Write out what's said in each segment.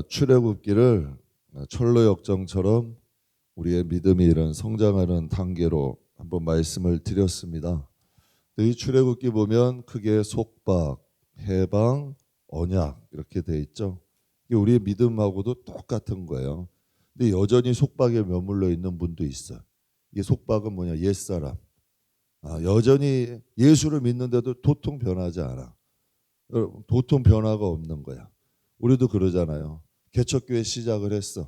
출애굽기를 철로 역정처럼 우리의 믿음이 이런 성장하는 단계로 한번 말씀을 드렸습니다. 이 출애굽기 보면 크게 속박, 해방, 언약 이렇게 돼 있죠. 이게 우리의 믿음하고도 똑같은 거예요. 근데 여전히 속박에 머물러 있는 분도 있어요. 이게 속박은 뭐냐? 옛사람. 여전히 예수를 믿는데도 도통 변하지 않아. 도통 변화가 없는 거야. 우리도 그러잖아요. 개척교회 시작을 했어.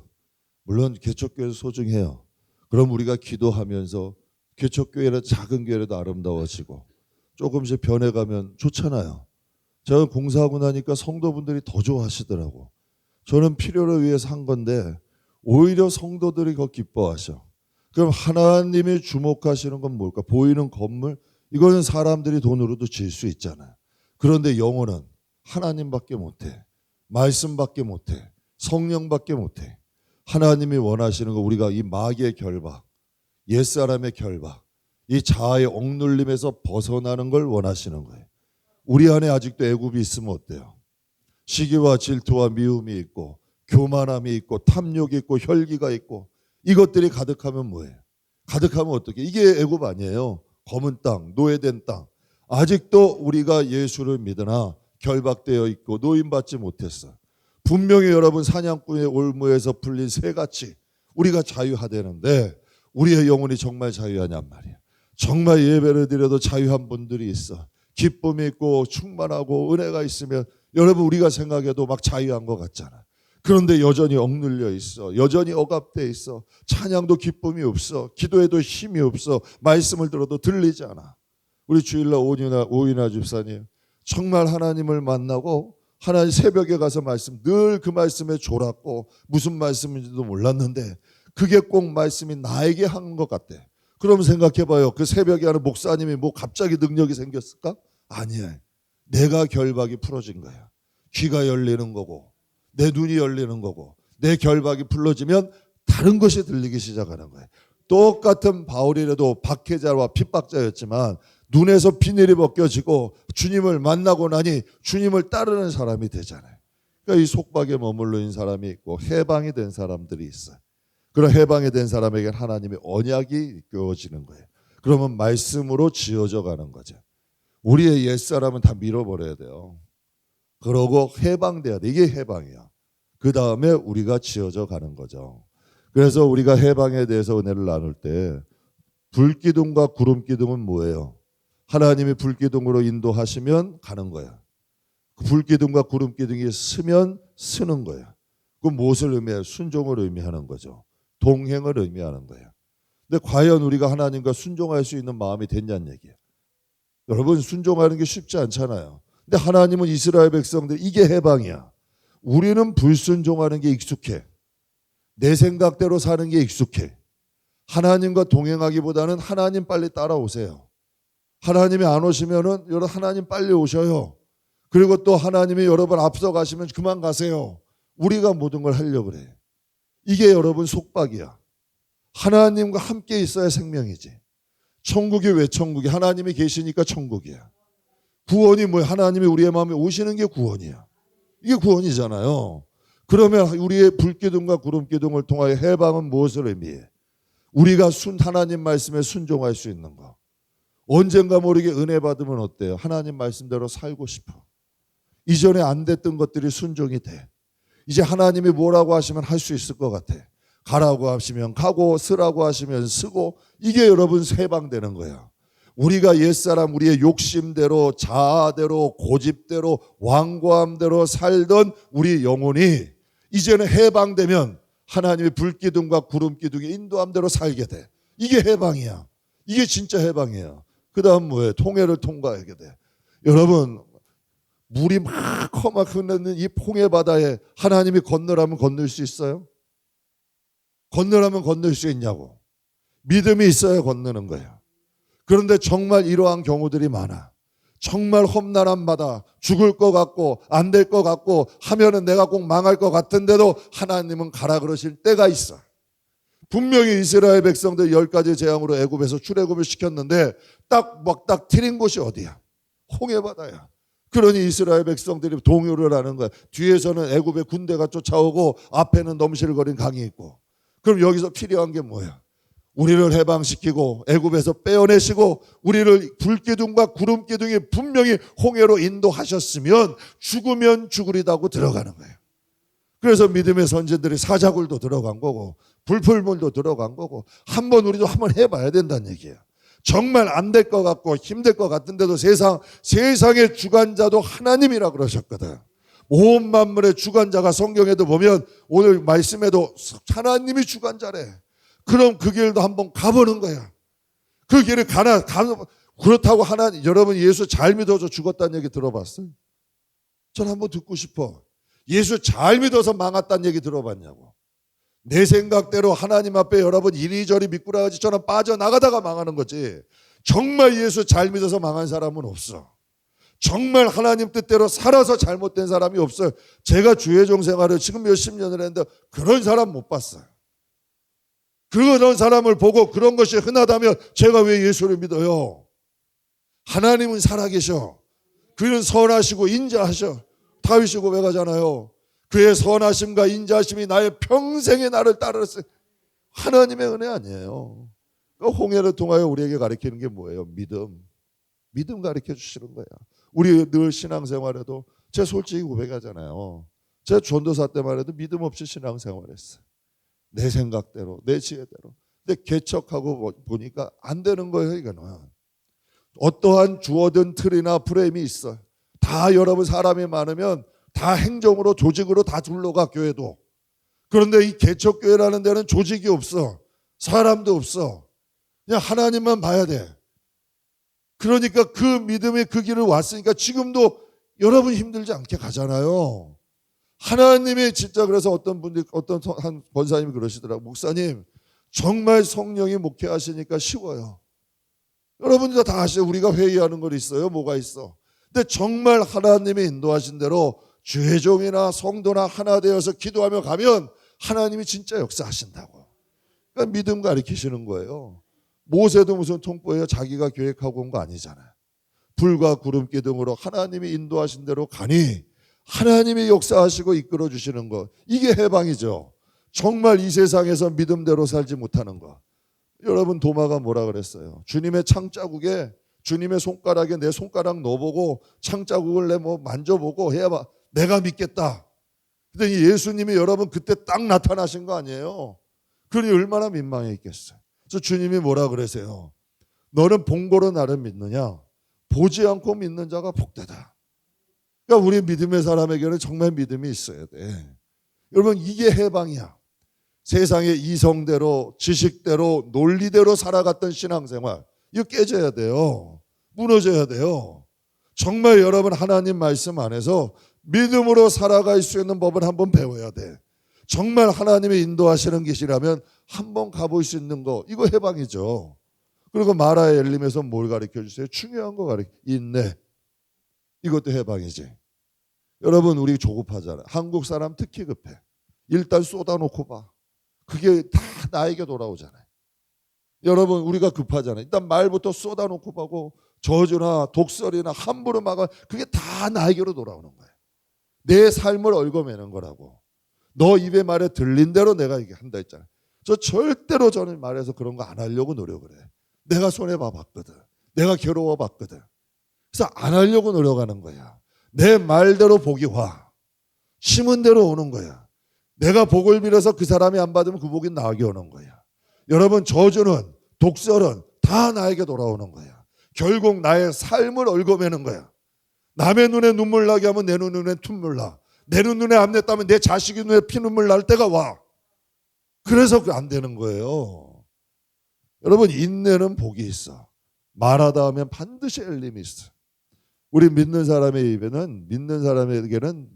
물론 개척교회도 소중해요. 그럼 우리가 기도하면서 개척교회는 작은 교회라도 아름다워지고 조금씩 변해가면 좋잖아요. 제가 공사하고 나니까 성도분들이 더 좋아하시더라고. 저는 필요를 위해서 한 건데 오히려 성도들이 더 기뻐하셔. 그럼 하나님이 주목하시는 건 뭘까? 보이는 건물? 이거는 사람들이 돈으로도 질 수 있잖아요. 그런데 영혼은 하나님밖에 못해. 말씀밖에 못해. 성령밖에 못해. 하나님이 원하시는 거 우리가 이 마귀의 결박, 옛사람의 결박, 이 자아의 억눌림에서 벗어나는 걸 원하시는 거예요. 우리 안에 아직도 애굽이 있으면 어때요? 시기와 질투와 미움이 있고 교만함이 있고 탐욕이 있고 혈기가 있고 이것들이 가득하면 뭐예요? 가득하면 어떻게? 이게 애굽 아니에요. 검은 땅, 노예된 땅. 아직도 우리가 예수를 믿으나 결박되어 있고 노임받지 못했어. 분명히 여러분 사냥꾼의 올무에서 풀린 새같이 우리가 자유하되는데 우리의 영혼이 정말 자유하냔 말이야. 정말 예배를 드려도 자유한 분들이 있어. 기쁨이 있고 충만하고 은혜가 있으면 여러분 우리가 생각해도 막 자유한 것 같잖아. 그런데 여전히 억눌려 있어. 여전히 억압돼 있어. 찬양도 기쁨이 없어. 기도에도 힘이 없어. 말씀을 들어도 들리지 않아. 우리 주일날 오인하 집사님 정말 하나님을 만나고 하나님 새벽에 가서 말씀 늘 그 말씀에 졸았고 무슨 말씀인지도 몰랐는데 그게 꼭 말씀이 나에게 하는 것 같대. 그럼 생각해봐요. 그 새벽에 하는 목사님이 뭐 갑자기 능력이 생겼을까? 아니야. 내가 결박이 풀어진 거야. 귀가 열리는 거고 내 눈이 열리는 거고 내 결박이 풀어지면 다른 것이 들리기 시작하는 거예요. 똑같은 바울이라도 박해자와 핍박자였지만 눈에서 비늘이 벗겨지고 주님을 만나고 나니 주님을 따르는 사람이 되잖아요. 그러니까 이 속박에 머물러 있는 사람이 있고 해방이 된 사람들이 있어요. 그런 해방이 된 사람에게 하나님의 언약이 이끌어지는 거예요. 그러면 말씀으로 지어져 가는 거죠. 우리의 옛사람은 다 밀어버려야 돼요. 그러고 해방돼야 돼. 이게 해방이야. 그 다음에 우리가 지어져 가는 거죠. 그래서 우리가 해방에 대해서 은혜를 나눌 때 불기둥과 구름기둥은 뭐예요? 하나님이 불기둥으로 인도하시면 가는 거야. 그 불기둥과 구름기둥이 쓰면 쓰는 거야. 그럼 무엇을 의미해요? 순종을 의미하는 거죠. 동행을 의미하는 거예요. 근데 과연 우리가 하나님과 순종할 수 있는 마음이 됐냐는 얘기예요. 여러분 순종하는 게 쉽지 않잖아요. 근데 하나님은 이스라엘 백성들 이게 해방이야. 우리는 불순종하는 게 익숙해. 내 생각대로 사는 게 익숙해. 하나님과 동행하기보다는 하나님 빨리 따라오세요. 하나님이 안 오시면은 여러분 하나님 빨리 오셔요. 그리고 또 하나님이 여러분 앞서 가시면 그만 가세요. 우리가 모든 걸 하려고 그래. 이게 여러분 속박이야. 하나님과 함께 있어야 생명이지. 천국이 왜 천국이? 하나님이 계시니까 천국이야. 구원이 뭐야? 하나님이 우리의 마음에 오시는 게 구원이야. 이게 구원이잖아요. 그러면 우리의 불기둥과 구름기둥을 통하여 해방은 무엇을 의미해? 우리가 하나님 말씀에 순종할 수 있는 거. 언젠가 모르게 은혜 받으면 어때요? 하나님 말씀대로 살고 싶어. 이전에 안 됐던 것들이 순종이 돼. 이제 하나님이 뭐라고 하시면 할 수 있을 것 같아. 가라고 하시면 가고 쓰라고 하시면 쓰고 이게 여러분 해방되는 거야. 우리가 옛사람 우리의 욕심대로 자아대로 고집대로 완고함대로 살던 우리 영혼이 이제는 해방되면 하나님의 불기둥과 구름기둥의 인도함대로 살게 돼. 이게 해방이야. 이게 진짜 해방이에요. 그 다음 뭐예요? 통해를 통과하게 돼. 여러분 물이 막 흐르는 이 홍해 바다에 하나님이 건너라면 건널 수 있어요? 건너라면 건널 수 있냐고. 믿음이 있어야 건너는 거예요. 그런데 정말 이러한 경우들이 많아. 정말 험난한 바다, 죽을 것 같고 안 될 것 같고 하면은 내가 꼭 망할 것 같은데도 하나님은 가라 그러실 때가 있어. 분명히 이스라엘 백성들 10가지 재앙으로 애굽에서 출애굽을 시켰는데 딱 트인 곳이 어디야? 홍해 바다야. 그러니 이스라엘 백성들이 동요를 하는 거야. 뒤에서는 애굽의 군대가 쫓아오고 앞에는 넘실거린 강이 있고. 그럼 여기서 필요한 게 뭐야? 우리를 해방시키고 애굽에서 빼어내시고 우리를 불기둥과 구름기둥이 분명히 홍해로 인도하셨으면 죽으면 죽으리다고 들어가는 거예요. 그래서 믿음의 선진들이 사자굴도 들어간 거고 불풀물도 들어간 거고 우리도 한번 해봐야 된다는 얘기예요. 정말 안 될 것 같고 힘들 것 같은데도 세상의 주관자도 하나님이라 그러셨거든. 온 만물의 주관자가 성경에도 보면 오늘 말씀에도 하나님이 주관자래. 그럼 그 길도 한번 가보는 거야. 그 길을 그렇다고 여러분 예수 잘 믿어서 죽었다는 얘기 들어봤어요? 전 한번 듣고 싶어. 예수 잘 믿어서 망했다는 얘기 들어봤냐고. 내 생각대로 하나님 앞에 여러분 이리저리 미꾸라지처럼 빠져나가다가 망하는 거지. 정말 예수 잘 믿어서 망한 사람은 없어. 정말 하나님 뜻대로 살아서 잘못된 사람이 없어요. 제가 주의종 생활을 지금 몇십 년을 했는데 그런 사람 못 봤어요. 그런 사람을 보고 그런 것이 흔하다면 제가 왜 예수를 믿어요? 하나님은 살아계셔. 그는 선하시고 인자하셔. 다윗이 고백하잖아요. 그의 선하심과 인자하심이 나의 평생에 나를 따르었어요. 하나님의 은혜 아니에요. 홍해를 통하여 우리에게 가르치는 게 뭐예요? 믿음 가르쳐 주시는 거야. 우리 늘 신앙생활에도 제가 솔직히 고백하잖아요. 제가 전도사 때만 해도 믿음 없이 신앙생활했어요. 내 생각대로 내 지혜대로. 근데 개척하고 보니까 안 되는 거예요. 이거는 어떠한 주어든 틀이나 프레임이 있어요. 다 여러분 사람이 많으면 다 행정으로 조직으로 다 둘러가 교회도. 그런데 이 개척교회라는 데는 조직이 없어. 사람도 없어. 그냥 하나님만 봐야 돼. 그러니까 그 믿음의 그 길을 왔으니까 지금도 여러분 힘들지 않게 가잖아요. 하나님이 진짜 그래서 어떤 한 권사님이 그러시더라고요. 목사님 정말 성령이 목회하시니까 쉬워요. 여러분들 다 아시죠? 우리가 회의하는 거 있어요. 뭐가 있어. 근데 정말 하나님이 인도하신 대로 주회종이나 성도나 하나 되어서 기도하며 가면 하나님이 진짜 역사하신다고. 그러니까 믿음 가르치시는 거예요. 모세도 무슨 통보예요? 자기가 계획하고 온 거 아니잖아요. 불과 구름 기둥으로 하나님이 인도하신 대로 가니 하나님이 역사하시고 이끌어 주시는 것. 이게 해방이죠. 정말 이 세상에서 믿음대로 살지 못하는 것. 여러분 도마가 뭐라 그랬어요? 주님의 창자국에 주님의 손가락에 내 손가락 넣어보고 창자국을 만져보고 해야 내가 믿겠다. 근데 이 예수님이 여러분 그때 딱 나타나신 거 아니에요? 그러니 얼마나 민망해 있겠어요. 그래서 주님이 뭐라 그러세요? 너는 본고로 나를 믿느냐? 보지 않고 믿는 자가 복되다. 그러니까 우리 믿음의 사람에게는 정말 믿음이 있어야 돼. 여러분 이게 해방이야. 세상의 이성대로 지식대로 논리대로 살아갔던 신앙생활 이거 깨져야 돼요. 무너져야 돼요. 정말 여러분 하나님 말씀 안에서 믿음으로 살아갈 수 있는 법을 한번 배워야 돼. 정말 하나님이 인도하시는 길이라면 한번 가볼 수 있는 거 이거 해방이죠. 그리고 마라의 엘림에서 뭘 가르쳐 주세요? 중요한 거 가르쳐. 인내. 이것도 해방이지. 여러분 우리 조급하잖아요. 한국 사람 특히 급해. 일단 쏟아놓고 봐. 그게 다 나에게 돌아오잖아요. 여러분 우리가 급하잖아요. 일단 말부터 쏟아놓고 보고 저주나 독설이나 함부로 막아 그게 다 나에게로 돌아오는 거예요. 내 삶을 얽어매는 거라고. 너 입에 말에 들린 대로 내가 이게 한다 했잖아요. 절대로 저는 말해서 그런 거 안 하려고 노력을 해. 내가 손해봐 봤거든. 내가 괴로워 봤거든. 그래서 안 하려고 노력하는 거야. 내 말대로 복이 와. 심은 대로 오는 거야. 내가 복을 빌어서 그 사람이 안 받으면 그 복이 나에게 오는 거야. 여러분 저주는 독설은 다 나에게 돌아오는 거야. 결국 나의 삶을 얽어매는 거야. 남의 눈에 눈물 나게 하면 내 눈에 콧물 나. 내 눈에 안 냈다면 내 자식의 눈에 피눈물 날 때가 와. 그래서 안 되는 거예요. 여러분 인내는 복이 있어. 말하다 하면 반드시 엘림이 있어. 우리 믿는 사람에게는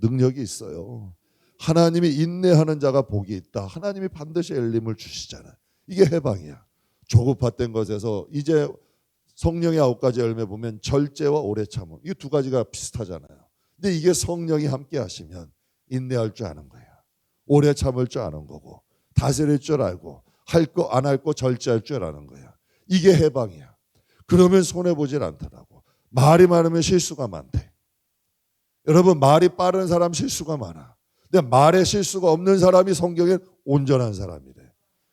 능력이 있어요. 하나님이 인내하는 자가 복이 있다. 하나님이 반드시 엘림을 주시잖아요. 이게 해방이야. 조급했던 것에서 이제 성령의 9가지 열매 보면 절제와 오래 참음. 이 두 가지가 비슷하잖아요. 근데 이게 성령이 함께 하시면 인내할 줄 아는 거예요. 오래 참을 줄 아는 거고 다스릴 줄 알고 할 거 안 할 거 절제할 줄 아는 거예요. 이게 해방이야. 그러면 손해보질 않더라고. 말이 많으면 실수가 많대. 여러분, 말이 빠른 사람 실수가 많아. 근데 말에 실수가 없는 사람이 성경에 온전한 사람이래.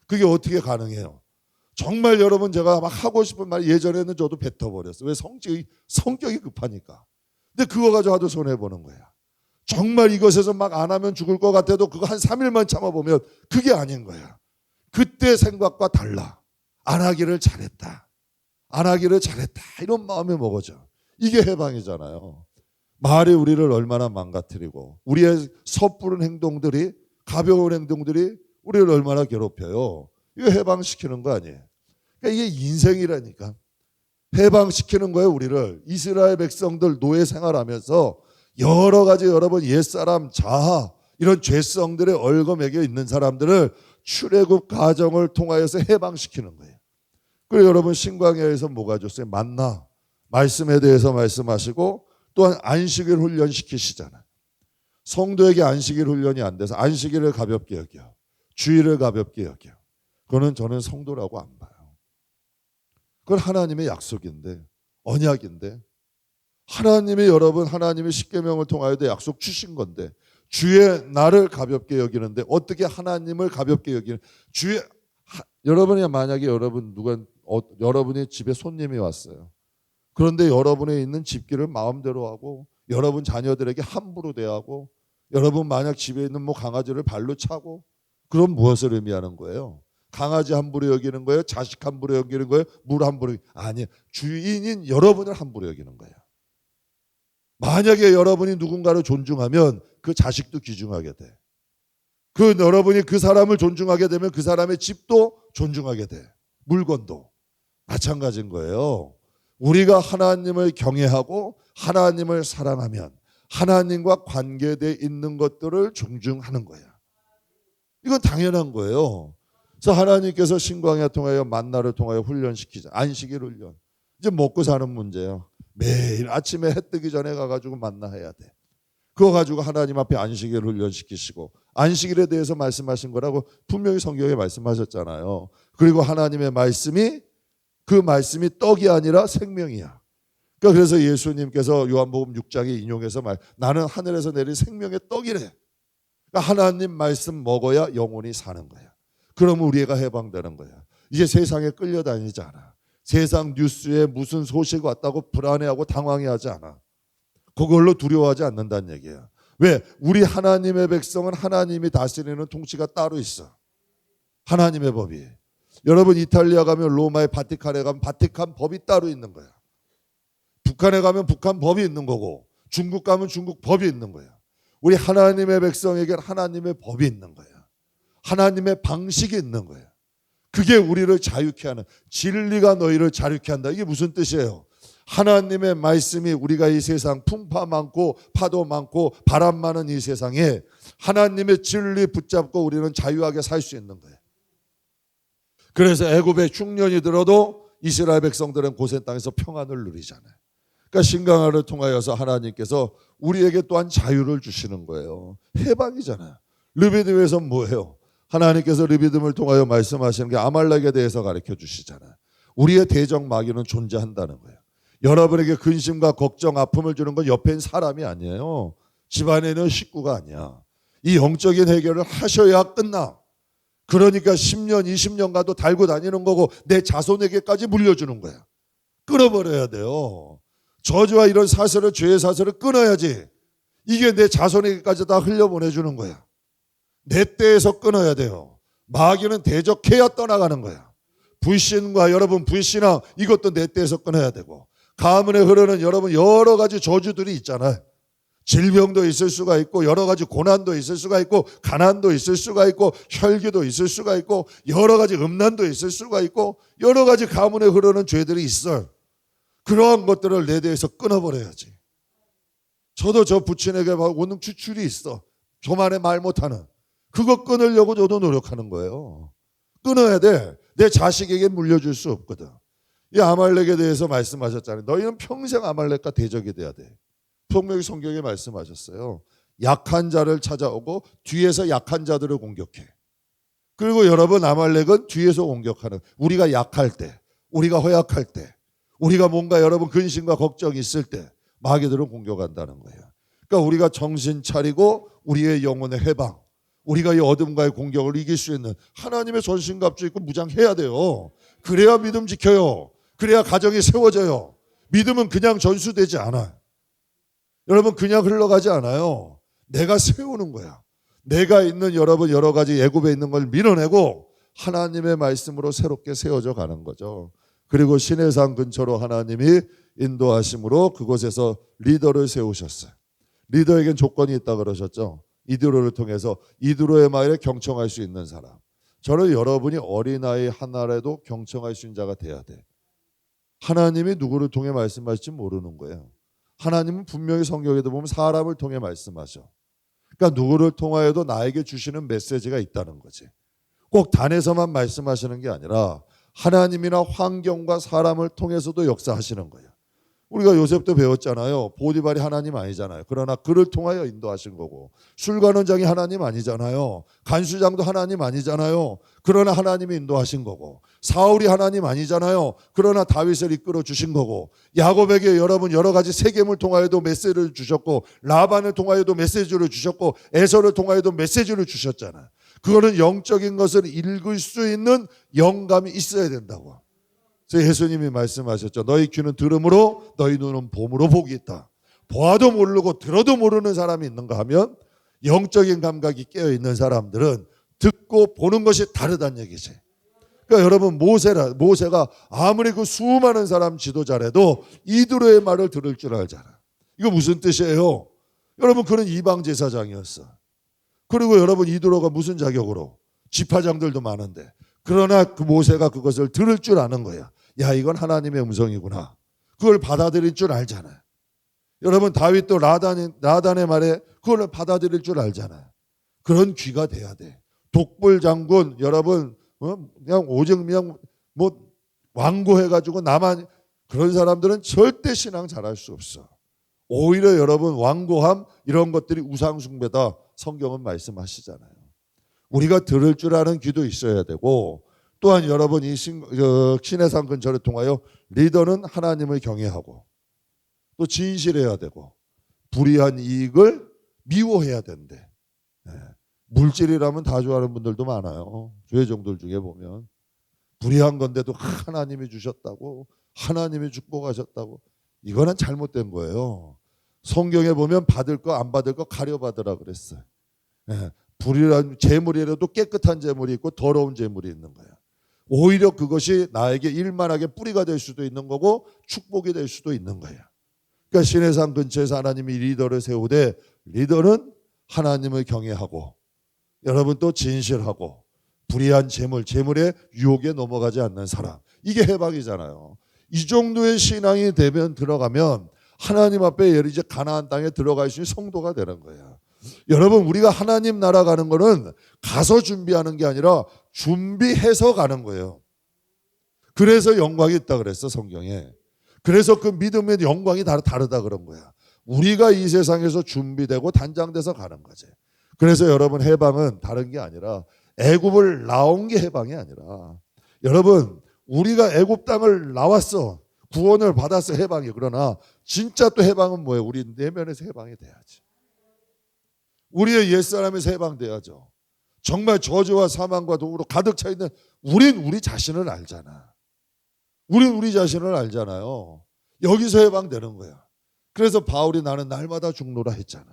그게 어떻게 가능해요? 정말 여러분, 제가 막 하고 싶은 말 예전에는 저도 뱉어버렸어요. 왜? 성격이 급하니까. 근데 그거 가지고 하도 손해보는 거야. 정말 이것에서 막 안 하면 죽을 것 같아도 그거 한 3일만 참아보면 그게 아닌 거야. 그때 생각과 달라. 안 하기를 잘했다. 안 하기를 잘했다. 이런 마음이 먹어져. 이게 해방이잖아요. 말이 우리를 얼마나 망가뜨리고 우리의 섣부른 행동들이, 가벼운 행동들이 우리를 얼마나 괴롭혀요. 이거 해방시키는 거 아니에요. 그러니까 이게 인생이라니까. 해방시키는 거예요, 우리를. 이스라엘 백성들 노예 생활하면서 여러 가지 여러분 옛사람 자아, 이런 죄성들에 얽어매겨 있는 사람들을 출애굽 과정을 통하여서 해방시키는 거예요. 그리고 여러분, 신광야에서 뭐가 줬어요? 만나. 말씀에 대해서 말씀하시고 또한 안식일 훈련시키시잖아요. 성도에게 안식일 훈련이 안 돼서 안식일을 가볍게 여겨. 주일을 가볍게 여겨. 그거는 저는 성도라고 안 봐요. 그건 하나님의 약속인데, 언약인데, 하나님이 여러분, 하나님의 십계명을 통하여도 약속 주신 건데, 주의 날을 가볍게 여기는데 어떻게 하나님을 가볍게 여기는? 여러분이 만약에 여러분의 집에 손님이 왔어요. 그런데 여러분의 있는 집기를 마음대로 하고, 여러분 자녀들에게 함부로 대하고, 여러분 만약 집에 있는 강아지를 발로 차고, 그럼 무엇을 의미하는 거예요? 강아지 함부로 여기는 거예요? 자식 함부로 여기는 거예요? 물 함부로? 아니에요. 주인인 여러분을 함부로 여기는 거예요. 만약에 여러분이 누군가를 존중하면 그 자식도 귀중하게 돼. 여러분이 그 사람을 존중하게 되면 그 사람의 집도 존중하게 돼. 물건도 마찬가지인 거예요. 우리가 하나님을 경외하고 하나님을 사랑하면 하나님과 관계되어 있는 것들을 존중하는 거야. 이건 당연한 거예요. 그래서 하나님께서 신광야 통하여 만나를 통하여 훈련시키자. 안식일 훈련. 이제 먹고 사는 문제예요. 매일 아침에 해 뜨기 전에 가가지고 만나해야 돼. 그거 가지고 하나님 앞에 안식일 훈련시키시고, 안식일에 대해서 말씀하신 거라고 분명히 성경에 말씀하셨잖아요. 그리고 하나님의 말씀이, 그 말씀이 떡이 아니라 생명이야. 그러니까 그래서 예수님께서 요한복음 6장에 인용해서 나는 하늘에서 내린 생명의 떡이래. 그러니까 하나님 말씀 먹어야 영혼이 사는 거야. 그러면 우리가 해방되는 거야. 이제 세상에 끌려다니지 않아. 세상 뉴스에 무슨 소식 왔다고 불안해하고 당황해하지 않아. 그걸로 두려워하지 않는다는 얘기야. 왜? 우리 하나님의 백성은 하나님이 다스리는 통치가 따로 있어. 하나님의 법이. 여러분, 이탈리아 가면 로마의 바티칸에 가면 바티칸 법이 따로 있는 거야. 북한에 가면 북한 법이 있는 거고, 중국 가면 중국 법이 있는 거야. 우리 하나님의 백성에게는 하나님의 법이 있는 거야. 하나님의 방식이 있는 거야. 그게 우리를 자유케 하는, 진리가 너희를 자유케 한다. 이게 무슨 뜻이에요? 하나님의 말씀이 우리가 이 세상 풍파 많고 파도 많고 바람 많은 이 세상에 하나님의 진리 붙잡고 우리는 자유하게 살 수 있는 거예요. 그래서 애굽에 흉년이 들어도 이스라엘 백성들은 고센 땅에서 평안을 누리잖아요. 그러니까 신강화를 통하여서 하나님께서 우리에게 또한 자유를 주시는 거예요. 해방이잖아요. 르비딤에서 뭐예요? 하나님께서 르비딤을 통하여 말씀하시는 게 아말렉에 대해서 가르쳐 주시잖아요. 우리의 대적 마귀는 존재한다는 거예요. 여러분에게 근심과 걱정, 아픔을 주는 건 옆에 있는 사람이 아니에요. 집안에 있는 식구가 아니야. 이 영적인 해결을 하셔야 끝나. 그러니까 10년, 20년 가도 달고 다니는 거고 내 자손에게까지 물려주는 거야. 끊어버려야 돼요. 저주와 이런 사슬을, 죄의 사슬을 끊어야지. 이게 내 자손에게까지 다 흘려보내주는 거야. 내 때에서 끊어야 돼요. 마귀는 대적해야 떠나가는 거야. 불신과 여러분 불신앙, 이것도 내 때에서 끊어야 되고, 가문에 흐르는 여러분 여러 가지 저주들이 있잖아요. 질병도 있을 수가 있고, 여러 가지 고난도 있을 수가 있고, 가난도 있을 수가 있고, 혈기도 있을 수가 있고, 여러 가지 음란도 있을 수가 있고, 여러 가지 가문에 흐르는 죄들이 있어요. 그러한 것들을 내 대해서 끊어버려야지. 저도 저 부친에게 오는 추출이 있어. 저만의 말 못하는. 그거 끊으려고 저도 노력하는 거예요. 끊어야 돼. 내 자식에게 물려줄 수 없거든. 이 아말렉에 대해서 말씀하셨잖아요. 너희는 평생 아말렉과 대적이 돼야 돼. 분명히 성경에 말씀하셨어요. 약한 자를 찾아오고 뒤에서 약한 자들을 공격해. 그리고 여러분, 아말렉은 뒤에서 공격하는, 우리가 약할 때, 우리가 허약할 때, 우리가 뭔가 여러분 근심과 걱정이 있을 때 마귀들은 공격한다는 거예요. 그러니까 우리가 정신 차리고 우리의 영혼의 해방, 우리가 이 어둠과의 공격을 이길 수 있는 하나님의 전신갑주 입고 무장해야 돼요. 그래야 믿음 지켜요. 그래야 가정이 세워져요. 믿음은 그냥 전수되지 않아요. 여러분, 그냥 흘러가지 않아요. 내가 세우는 거야. 내가 있는 여러분 여러 가지 애굽에 있는 걸 밀어내고 하나님의 말씀으로 새롭게 세워져 가는 거죠. 그리고 시내산 근처로 하나님이 인도하심으로 그곳에서 리더를 세우셨어요. 리더에겐 조건이 있다 그러셨죠. 이드로를 통해서 이드로의 말에 경청할 수 있는 사람. 저는 여러분이 어린아이 하나라도 경청할 수 있는 자가 돼야 돼. 하나님이 누구를 통해 말씀하실지 모르는 거예요. 하나님은 분명히 성경에도 보면 사람을 통해 말씀하셔. 그러니까 누구를 통하여도 나에게 주시는 메시지가 있다는 거지. 꼭 단에서만 말씀하시는 게 아니라 하나님이나 환경과 사람을 통해서도 역사하시는 거예요. 우리가 요셉도 배웠잖아요. 보디발이 하나님 아니잖아요. 그러나 그를 통하여 인도하신 거고, 술관원장이 하나님 아니잖아요. 간수장도 하나님 아니잖아요. 그러나 하나님이 인도하신 거고, 사울이 하나님 아니잖아요. 그러나 다윗을 이끌어 주신 거고, 야곱에게 여러분 여러 가지 세겜을 통하여도 메시지를 주셨고, 라반을 통하여도 메시지를 주셨고, 에서를 통하여도 메시지를 주셨잖아요. 그거는 영적인 것을 읽을 수 있는 영감이 있어야 된다고. 예수님이 말씀하셨죠. 너희 귀는 들음으로 너희 눈은 봄으로 복이 있다. 보아도 모르고 들어도 모르는 사람이 있는가 하면 영적인 감각이 깨어있는 사람들은 듣고 보는 것이 다르다는 얘기지. 그러니까 여러분, 모세가 아무리 그 수많은 사람 지도자라도 이드로의 말을 들을 줄 알잖아. 이거 무슨 뜻이에요? 여러분, 그는 이방 제사장이었어. 그리고 여러분, 이드로가 무슨 자격으로? 지파장들도 많은데. 그러나 그 모세가 그것을 들을 줄 아는 거야. 야, 이건 하나님의 음성이구나. 그걸 받아들일 줄 알잖아요. 여러분, 다윗도 라단의 말에 그걸 받아들일 줄 알잖아요. 그런 귀가 돼야 돼. 독불 장군 여러분, 그냥 오직 그냥 뭐 완고해가지고 나만, 그런 사람들은 절대 신앙 잘할 수 없어. 오히려 여러분, 완고함 이런 것들이 우상숭배다 성경은 말씀하시잖아요. 우리가 들을 줄 아는 귀도 있어야 되고, 또한 여러분 이 시내산 근처를 통하여 리더는 하나님을 경외하고 또 진실해야 되고 불의한 이익을 미워해야 된대. 물질이라면 다 좋아하는 분들도 많아요. 교회 종들 중에 보면 불의한 건데도 하나님이 주셨다고, 하나님이 축복하셨다고. 이거는 잘못된 거예요. 성경에 보면 받을 거 안 받을 거 가려받으라 그랬어요. 불의한 재물이라도 깨끗한 재물이 있고 더러운 재물이 있는 거야. 오히려 그것이 나에게 일만하게 뿌리가 될 수도 있는 거고 축복이 될 수도 있는 거야. 그러니까 시내산 근처에서 하나님이 리더를 세우되, 리더는 하나님을 경외하고 여러분 또 진실하고 불의한 재물의 유혹에 넘어가지 않는 사람. 이게 해방이잖아요. 이 정도의 신앙이 되면 들어가면 하나님 앞에 예를 이제 가나안 땅에 들어갈 수 있는 성도가 되는 거예요. 여러분, 우리가 하나님 나라 가는 거는 가서 준비하는 게 아니라 준비해서 가는 거예요. 그래서 영광이 있다 그랬어, 성경에. 그래서 그 믿음의 영광이 다르다 그런 거야. 우리가 이 세상에서 준비되고 단장돼서 가는 거지. 그래서 여러분, 해방은 다른 게 아니라 애굽을 나온 게 해방이 아니라, 여러분, 우리가 애굽 땅을 나왔어. 구원을 받았어, 해방이. 그러나 진짜 또 해방은 뭐예요? 우리 내면에서 해방이 돼야지. 우리의 옛사람에서 해방돼야죠. 정말 저주와 사망과 도구로 가득 차 있는 우린 우리 자신을 알잖아. 우린 우리 자신을 알잖아요. 여기서 해방되는 거야. 그래서 바울이 나는 날마다 죽노라 했잖아.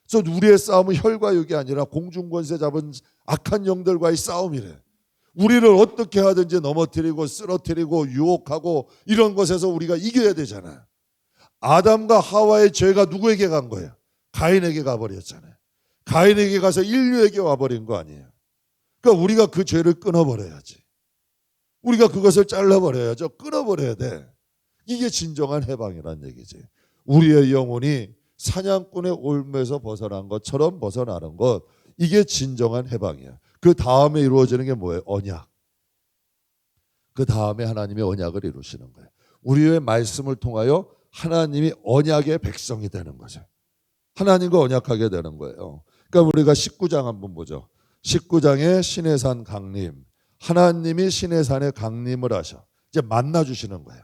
그래서 우리의 싸움은 혈과 육이 아니라 공중권세 잡은 악한 영들과의 싸움이래. 우리를 어떻게 하든지 넘어뜨리고 쓰러뜨리고 유혹하고 이런 것에서 우리가 이겨야 되잖아. 아담과 하와의 죄가 누구에게 간 거예요? 가인에게 가버렸잖아요. 가인에게 가서 인류에게 와버린 거 아니에요. 그러니까 우리가 그 죄를 끊어버려야지. 우리가 그것을 잘라버려야죠. 끊어버려야 돼. 이게 진정한 해방이란 얘기지. 우리의 영혼이 사냥꾼의 올무에서 벗어난 것처럼 벗어나는 것, 이게 진정한 해방이야. 그 다음에 이루어지는 게 뭐예요? 언약. 그 다음에 하나님의 언약을 이루시는 거예요. 우리의 말씀을 통하여 하나님이 언약의 백성이 되는 거죠. 하나님과 언약하게 되는 거예요. 그러니까 우리가 19장 한번 보죠. 19장에 시내산 강림, 하나님이 시내산에 강림을 하셔. 이제 만나주시는 거예요.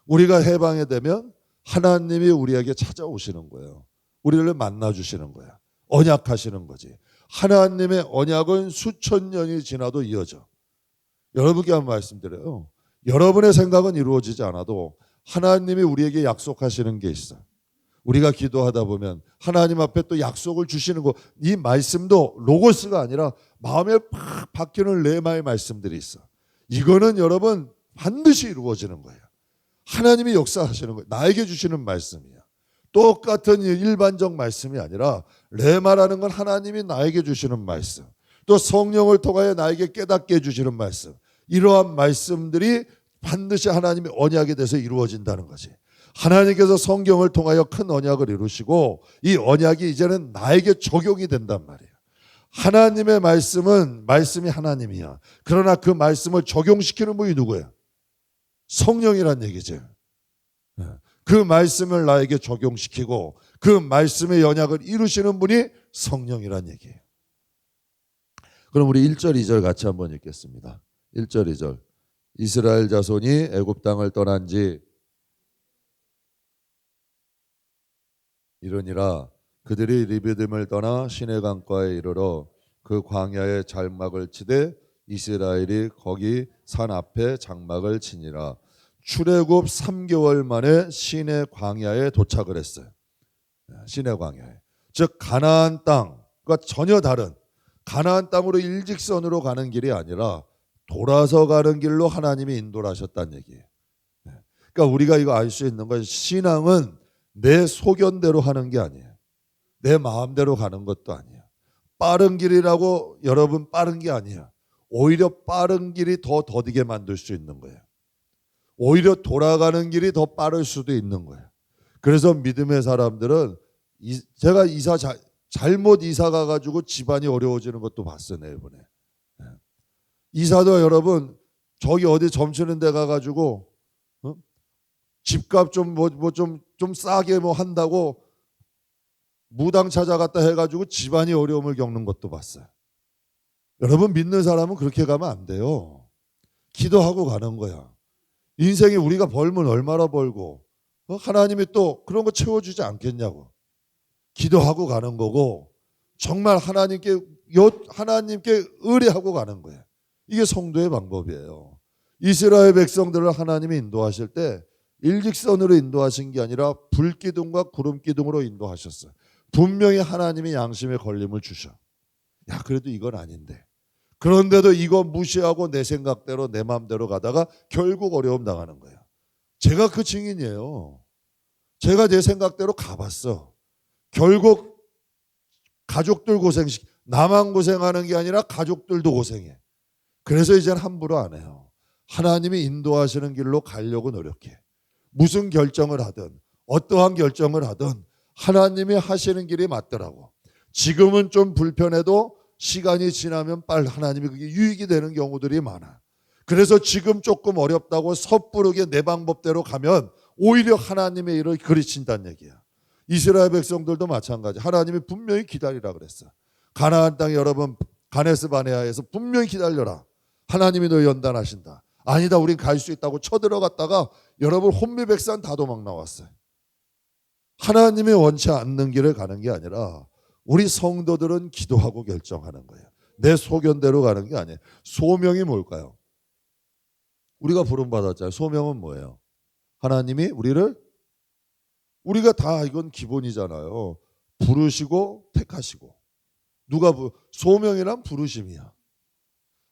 우리가 해방이 되면 하나님이 우리에게 찾아오시는 거예요. 우리를 만나 주시는 거야. 언약하시는 거지. 하나님의 언약은 수천 년이 지나도 이어져. 여러분께 한 말씀드려요. 여러분의 생각은 이루어지지 않아도 하나님이 우리에게 약속하시는 게 있어. 우리가 기도하다 보면 하나님 앞에 또 약속을 주시는 거, 이 말씀도 로고스가 아니라 마음에 팍 박히는 레마의 말씀들이 있어. 이거는 여러분 반드시 이루어지는 거예요. 하나님이 역사하시는 거예요. 나에게 주시는 말씀이야. 똑같은 일반적 말씀이 아니라 레마라는 건 하나님이 나에게 주시는 말씀, 또 성령을 통하여 나에게 깨닫게 해주시는 말씀, 이러한 말씀들이 반드시 하나님의 언약에 대해서 이루어진다는 거지. 하나님께서 성경을 통하여 큰 언약을 이루시고 이 언약이 이제는 나에게 적용이 된단 말이에요. 하나님의 말씀은 말씀이 하나님이야. 그러나 그 말씀을 적용시키는 분이 누구예요? 성령이란 얘기죠. 그 말씀을 나에게 적용시키고 그 말씀의 언약을 이루시는 분이 성령이란 얘기예요. 그럼 우리 1절 2절 같이 한번 읽겠습니다. 1절 2절. 이스라엘 자손이 애굽 땅을 떠난 지 이르니라. 그들이 리비딤을 떠나 시내 강가에 이르러 그 광야에 장막을 치되 이스라엘이 거기 산 앞에 장막을 치니라. 출애굽 3개월 만에 시내 광야에 도착을 했어요. 시내 광야에. 즉 가나안 땅과 전혀 다른, 가나안 땅으로 일직선으로 가는 길이 아니라 돌아서 가는 길로 하나님이 인도를 하셨다는 얘기예요. 그러니까 우리가 이거 알 수 있는 건 신앙은 내 소견대로 하는 게 아니에요. 내 마음대로 가는 것도 아니에요. 빠른 길이라고 여러분 빠른 게 아니에요. 오히려 빠른 길이 더 더디게 만들 수 있는 거예요. 오히려 돌아가는 길이 더 빠를 수도 있는 거예요. 그래서 믿음의 사람들은 제가 잘못 이사 가가지고 집안이 어려워지는 것도 봤어요. 이번에. 이사도 여러분 저기 어디 점치는 데 가가지고 집값 좀 좀 싸게 뭐 한다고 무당 찾아갔다 해가지고 집안이 어려움을 겪는 것도 봤어요. 여러분 믿는 사람은 그렇게 가면 안 돼요. 기도하고 가는 거야. 인생에 우리가 벌면 얼마나 벌고 하나님이 또 그런 거 채워주지 않겠냐고. 기도하고 가는 거고 정말 하나님께 의뢰하고 가는 거예요. 이게 성도의 방법이에요. 이스라엘 백성들을 하나님이 인도하실 때 일직선으로 인도하신 게 아니라 불기둥과 구름기둥으로 인도하셨어요. 분명히 하나님이 양심의 걸림을 주셔. 야 그래도 이건 아닌데. 그런데도 이거 무시하고 내 생각대로 내 마음대로 가다가 결국 어려움 당하는 거예요. 제가 그 증인이에요. 제가 내 생각대로 가봤어. 결국 가족들 나만 고생하는 게 아니라 가족들도 고생해. 그래서 이제는 함부로 안 해요. 하나님이 인도하시는 길로 가려고 노력해. 무슨 결정을 하든 어떠한 결정을 하든 하나님이 하시는 길이 맞더라고. 지금은 좀 불편해도 시간이 지나면 빨리 하나님이 그게 유익이 되는 경우들이 많아. 그래서 지금 조금 어렵다고 섣부르게 내 방법대로 가면 오히려 하나님의 일을 그르친다는 얘기야. 이스라엘 백성들도 마찬가지. 하나님이 분명히 기다리라 그랬어. 가나안 땅에 여러분 가네스 바네아에서 분명히 기다려라. 하나님이 너 연단하신다. 아니다 우린 갈 수 있다고 쳐들어갔다가 여러분 혼미백산 다 도망 나왔어요. 하나님이 원치 않는 길을 가는 게 아니라 우리 성도들은 기도하고 결정하는 거예요. 내 소견대로 가는 게 아니에요. 소명이 뭘까요? 우리가 부름받았잖아요. 소명은 뭐예요? 하나님이 우리가 다 이건 기본이잖아요. 부르시고 택하시고. 소명이란 부르심이야.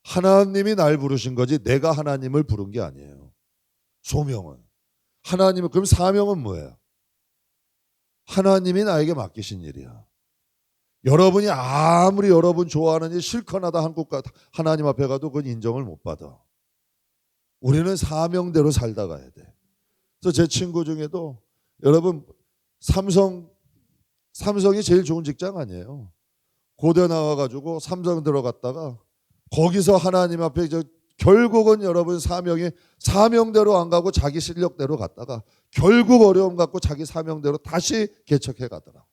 하나님이 날 부르신 거지 내가 하나님을 부른 게 아니에요. 소명은. 그럼 사명은 뭐예요? 하나님이 나에게 맡기신 일이야. 여러분이 아무리 여러분 좋아하는 일 실컷하다 하나님 앞에 가도 그건 인정을 못 받아. 우리는 사명대로 살다 가야 돼. 그래서 제 친구 중에도 여러분 삼성이 제일 좋은 직장 아니에요. 고대 나와가지고 삼성 들어갔다가 거기서 하나님 앞에 결국은 여러분 사명대로 안 가고 자기 실력대로 갔다가 결국 어려움 갖고 자기 사명대로 다시 개척해 가더라.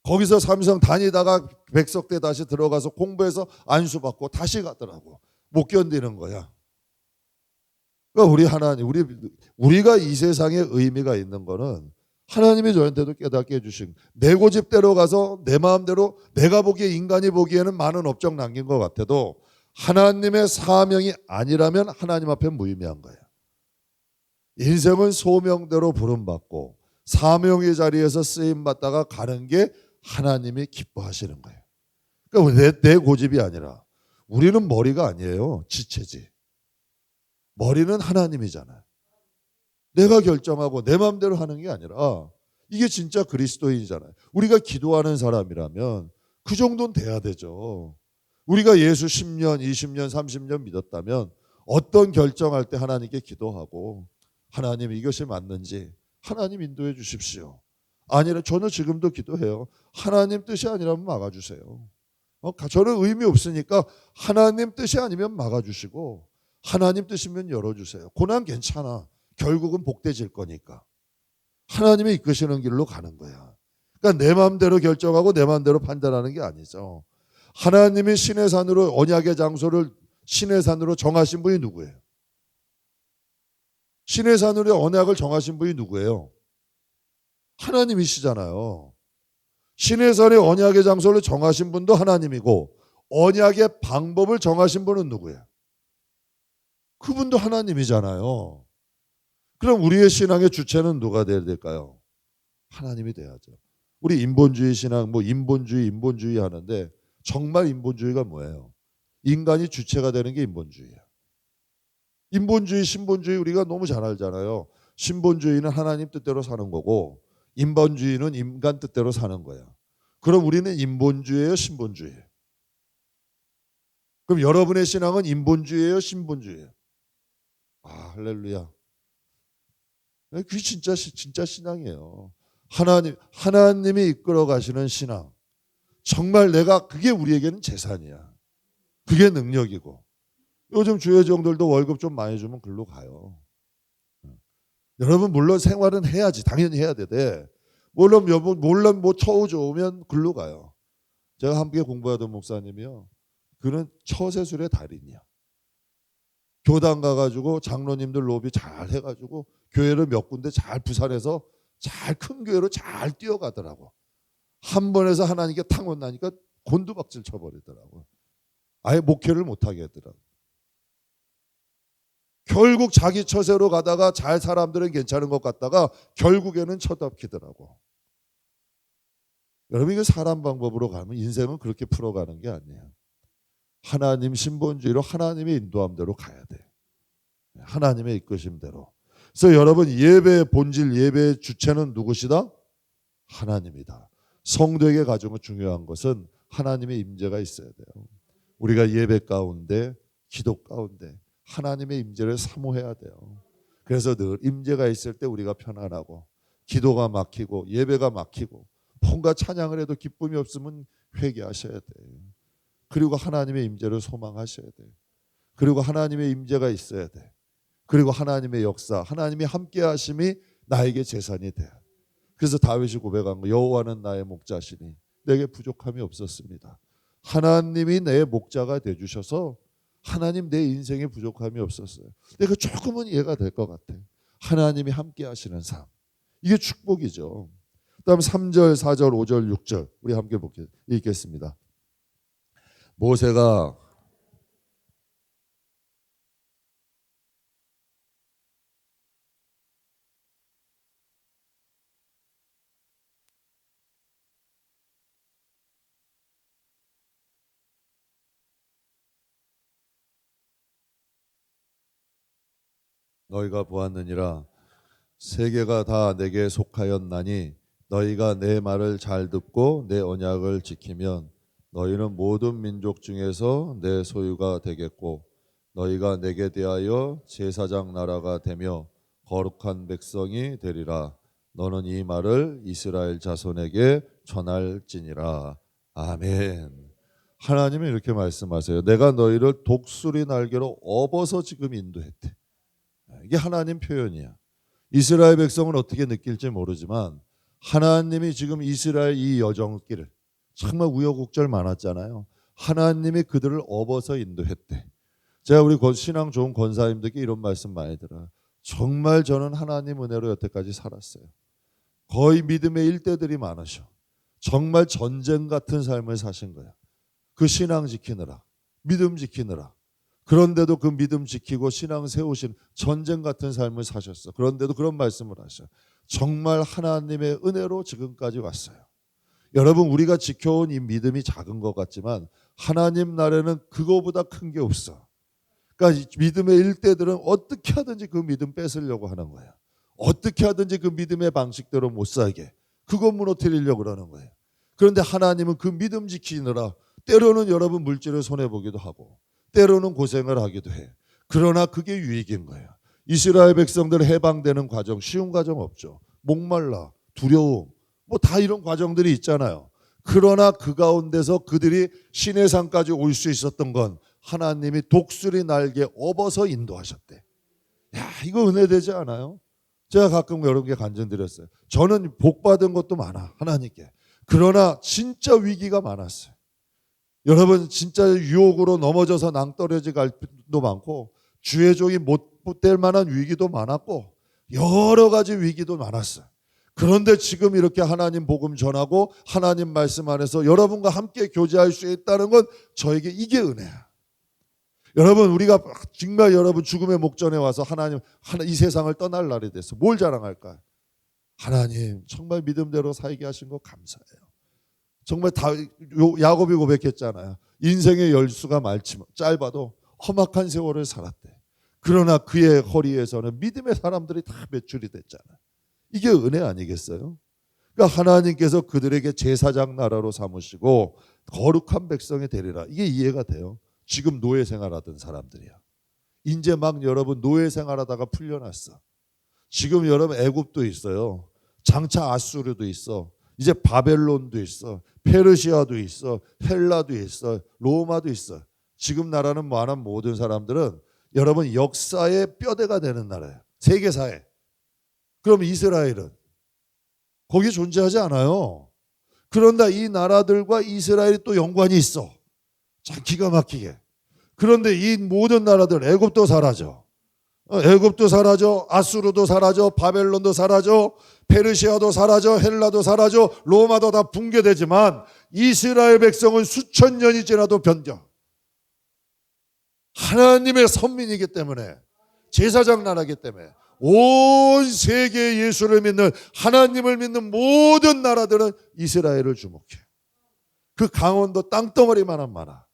거기서 삼성 다니다가 백석대 다시 들어가서 공부해서 안수받고 다시 가더라고. 못 견디는 거야. 그러니까 우리가 이 세상에 의미가 있는 거는 하나님이 저한테도 깨닫게 해주신, 내 고집대로 가서 내 마음대로 내가 보기에, 인간이 보기에는 많은 업적 남긴 것 같아도 하나님의 사명이 아니라면 하나님 앞에 무의미한 거예요. 인생은 소명대로 부름받고 사명의 자리에서 쓰임받다가 가는 게 하나님이 기뻐하시는 거예요. 그러니까 내 고집이 아니라, 우리는 머리가 아니에요. 지체지. 머리는 하나님이잖아요. 내가 결정하고 내 마음대로 하는 게 아니라, 이게 진짜 그리스도인이잖아요. 우리가 기도하는 사람이라면 그 정도는 돼야 되죠. 우리가 예수 10년, 20년, 30년 믿었다면 어떤 결정할 때 하나님께 기도하고, 하나님 이것이 맞는지 하나님 인도해 주십시오. 아니라 저는 지금도 기도해요. 하나님 뜻이 아니라면 막아주세요. 저는 의미 없으니까 하나님 뜻이 아니면 막아주시고, 하나님 뜻이면 열어주세요. 고난 괜찮아. 결국은 복되질 거니까. 하나님이 이끄시는 길로 가는 거야. 그러니까 내 마음대로 결정하고 내 마음대로 판단하는 게 아니죠. 하나님이 신의 산으로, 언약의 장소를 신의 산으로 정하신 분이 누구예요? 신의 산으로 언약을 정하신 분이 누구예요? 하나님이시잖아요. 신의 산의 언약의 장소를 정하신 분도 하나님이고, 언약의 방법을 정하신 분은 누구예요? 그분도 하나님이잖아요. 그럼 우리의 신앙의 주체는 누가 돼야 될까요? 하나님이 돼야죠. 우리 인본주의 신앙, 인본주의 하는데, 정말 인본주의가 뭐예요? 인간이 주체가 되는 게 인본주의예요. 인본주의, 신본주의 우리가 너무 잘 알잖아요. 신본주의는 하나님 뜻대로 사는 거고, 인본주의는 인간 뜻대로 사는 거야. 그럼 우리는 인본주의예요, 신본주의예요? 그럼 여러분의 신앙은 인본주의예요, 신본주의예요? 할렐루야. 그게 진짜 신앙이에요. 하나님이 이끌어 가시는 신앙. 정말 그게 우리에게는 재산이야. 그게 능력이고. 요즘 주여정들도 월급 좀 많이 주면 글로 가요. 여러분, 물론 생활은 해야지. 당연히 해야 돼. 물론 처우 좋으면 글로 가요. 제가 함께 공부하던 목사님이요, 그는 처세술의 달인이야. 교당 가가지고 장로님들 로비 잘 해가지고 교회를 몇 군데 잘 부산에서 잘 큰 교회로 잘 뛰어가더라고. 한 번에서 하나님께 탕원 나니까 곤두박질 쳐버리더라고. 아예 목회를 못하게 하더라고. 결국 자기 처세로 가다가 사람들은 괜찮은 것 같다가 결국에는 쳐다키더라고. 여러분, 이거 사람 방법으로 가면 인생은 그렇게 풀어가는 게 아니에요. 하나님 신본주의로 하나님의 인도함대로 가야 돼. 하나님의 이끄심대로. 그래서 여러분, 예배의 본질, 예배의 주체는 누구시다? 하나님이다. 성도에게 가장 중요한 것은 하나님의 임재가 있어야 돼요. 우리가 예배 가운데, 기도 가운데 하나님의 임재를 사모해야 돼요. 그래서 늘 임재가 있을 때 우리가 편안하고, 기도가 막히고 예배가 막히고 뭔가 찬양을 해도 기쁨이 없으면 회개하셔야 돼요. 그리고 하나님의 임재를 소망하셔야 돼요. 그리고 하나님의 임재가 있어야 돼. 그리고 하나님의 역사, 하나님의 함께 하심이 나에게 재산이 돼. 그래서 다윗이 고백한 거, 여호와는 나의 목자시니 내게 부족함이 없었습니다. 하나님이 내 목자가 되주셔서 하나님 내 인생에 부족함이 없었어요. 내가 조금은 이해가 될 것 같아. 하나님이 함께 하시는 삶. 이게 축복이죠. 그다음 3절, 4절, 5절, 6절 우리 함께 읽겠습니다. 모세가 너희가 보았느니라 세계가 다 내게 속하였나니 너희가 내 말을 잘 듣고 내 언약을 지키면 너희는 모든 민족 중에서 내 소유가 되겠고 너희가 내게 대하여 제사장 나라가 되며 거룩한 백성이 되리라. 너는 이 말을 이스라엘 자손에게 전할지니라. 아멘. 하나님이 이렇게 말씀하세요. 내가 너희를 독수리 날개로 업어서 지금 인도했대. 이게 하나님 표현이야. 이스라엘 백성은 어떻게 느낄지 모르지만 하나님이 지금 이스라엘 이 여정길을, 정말 우여곡절 많았잖아요. 하나님이 그들을 업어서 인도했대. 제가 우리 신앙 좋은 권사님들께 이런 말씀 많이 들어요. 정말 저는 하나님 은혜로 여태까지 살았어요. 거의 믿음의 일대들이 많으셔. 정말 전쟁 같은 삶을 사신 거야. 그 신앙 지키느라, 믿음 지키느라. 그런데도 그 믿음 지키고 신앙 세우신 전쟁 같은 삶을 사셨어. 그런데도 그런 말씀을 하셔. 정말 하나님의 은혜로 지금까지 왔어요. 여러분, 우리가 지켜온 이 믿음이 작은 것 같지만 하나님 나라에는 그거보다 큰 게 없어. 그러니까 믿음의 일대들은 어떻게 하든지 그 믿음 뺏으려고 하는 거야. 어떻게 하든지 그 믿음의 방식대로 못 살게, 그거 무너뜨리려고 그러는 거예요. 그런데 하나님은 그 믿음 지키느라 때로는 여러분 물질을 손해보기도 하고 때로는 고생을 하기도 해. 그러나 그게 유익인 거예요. 이스라엘 백성들 해방되는 과정, 쉬운 과정 없죠. 목말라, 두려움, 뭐 다 이런 과정들이 있잖아요. 그러나 그 가운데서 그들이 시내산까지 올 수 있었던 건 하나님이 독수리 날개 업어서 인도하셨대. 야, 이거 은혜되지 않아요? 제가 가끔 여러분께 간증드렸어요. 저는 복 받은 것도 많아, 하나님께. 그러나 진짜 위기가 많았어요. 여러분, 진짜 유혹으로 넘어져서 낭떠러지 갈 때도 많고 주의 종이 못 될 만한 위기도 많았고 여러 가지 위기도 많았어요. 그런데 지금 이렇게 하나님 복음 전하고 하나님 말씀 안에서 여러분과 함께 교제할 수 있다는 건 저에게 이게 은혜야. 여러분, 우리가 정말 여러분 죽음의 목전에 와서 하나님 이 세상을 떠날 날이 됐어. 뭘 자랑할까? 하나님 정말 믿음대로 살게 하신 거 감사해요. 정말 다 야곱이 고백했잖아요. 인생의 열수가 짧아도 험악한 세월을 살았대. 그러나 그의 허리에서는 믿음의 사람들이 다 배출이 됐잖아요. 이게 은혜 아니겠어요? 그러니까 하나님께서 그들에게 제사장 나라로 삼으시고 거룩한 백성이 되리라. 이게 이해가 돼요. 지금 노예 생활하던 사람들이야. 이제 막 여러분 노예 생활하다가 풀려났어. 지금 여러분 애굽도 있어요. 장차 아수르도 있어. 이제 바벨론도 있어. 페르시아도 있어. 헬라도 있어. 로마도 있어. 지금 나라는 말한 모든 사람들은 여러분 역사의 뼈대가 되는 나라예요. 세계사에. 그럼 이스라엘은 거기 존재하지 않아요. 그런데 이 나라들과 이스라엘이 또 연관이 있어. 참 기가 막히게. 그런데 이 모든 나라들, 애굽도 사라져. 애굽도 사라져. 아수르도 사라져. 바벨론도 사라져. 페르시아도 사라져. 헬라도 사라져. 로마도 다 붕괴되지만 이스라엘 백성은 수천 년이 지나도 변경. 하나님의 선민이기 때문에, 제사장 나라이기 때문에 온 세계에 예수를 믿는, 하나님을 믿는 모든 나라들은 이스라엘을 주목해. 그 강원도 땅덩어리만한 많아.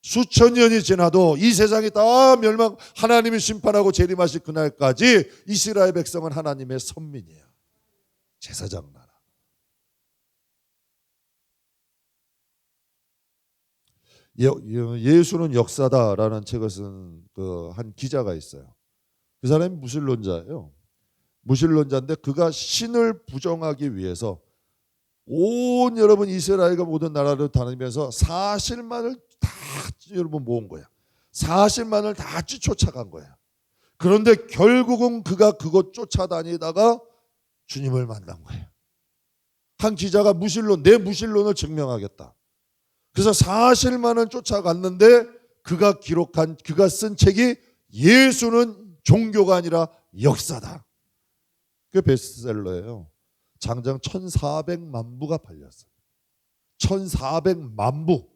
수천 년이 지나도 이 세상이 다 멸망, 하나님이 심판하고 재림하실 그날까지 이스라엘 백성은 하나님의 선민이에요. 제사장 나라. 예수는 역사다라는 책을 쓴 한 기자가 있어요. 그 사람이 무신론자예요. 무신론자인데 그가 신을 부정하기 위해서 온 여러분 이스라엘과 모든 나라를 다니면서 사실만을 다 여러분 모은 거야. 사실만을 다 쫓아간 거야. 그런데 결국은 그가 그것 쫓아다니다가 주님을 만난 거예요. 한 기자가 내 무신론을 증명하겠다. 그래서 사실만을 쫓아갔는데 그가 쓴 책이 예수는 종교가 아니라 역사다. 그게 베스트셀러예요. 장장 1,400만 부가 팔렸어요. 1,400만 부.